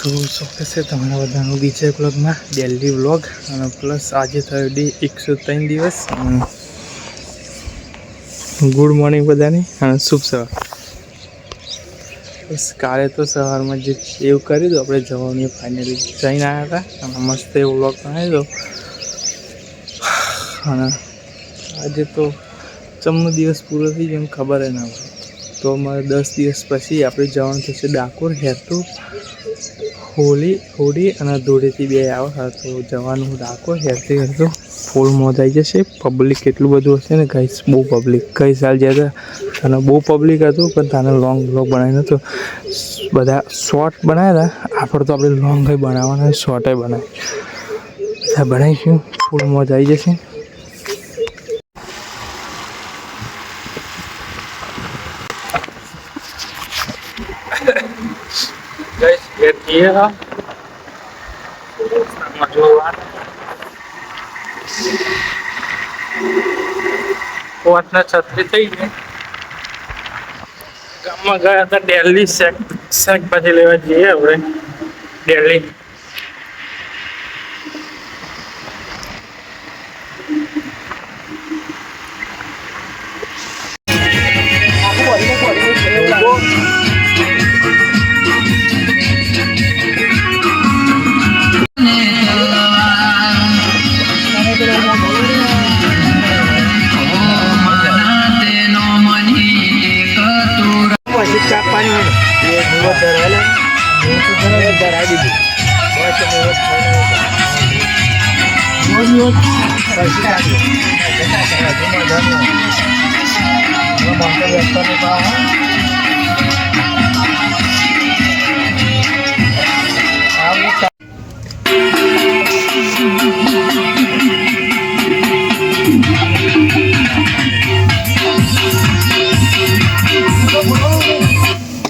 તો ચોક્કસ છે તમારા બધાનું બીજા વ્લોગમાં ડેલી વ્લોગ અને પ્લસ આજે થયો ડે 103 દિવસ. ગુડ મોર્નિંગ બધાને અને શુભ સવાર. બસ કાલે તો સવારમાં જે એવું કર્યું હતું આપણે જવાનું ફાઇનલી જઈને આવ્યા હતા અને મસ્ત એવો વ્લોગ બનાવી દો. અને આજે તો ચમનો દિવસ પૂરો થઈ ગયો ખબર ના પડે. તો અમારે 10 દિવસ પછી આપણે જવાનું થશે ડાકોર હેતુ હોળી અને ધૂળેટી બે આવે તો જવાનું ડાકોર હેરતી હેરતું ફૂલ મોજ આવી જશે. પબ્લિક એટલું બધું હશે ને ગાઈસ, બહુ પબ્લિક. કઈ સાલ ગયા હતા અને બહુ પબ્લિક હતું પણ તાને લોંગ બ્લોગ બનાવી નહોતું. બધા શોર્ટ બનાવ્યા હતા. આપણે તો આપણે લોંગ કંઈ બનાવવાના શોર્ટે બનાવી બધા બનાવીશું. ફૂલ મોજ આવી જશે. કોટના છત્રી થઈ ગઈ. ગામમાં ગયા હતા ડેલી શાકભાજી લેવા જઈએ આપણે ડેલી.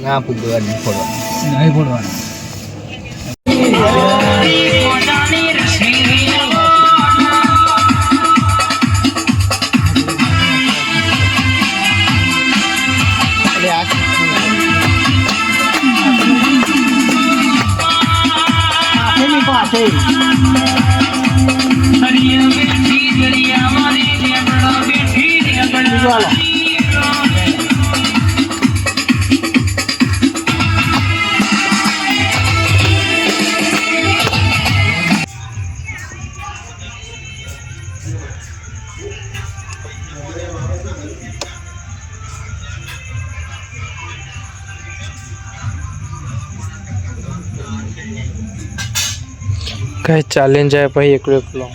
ના ફૂટવાનું નહીં ફોડવાનું. કઈ ચાલીને જાય પછી એકલો એકલો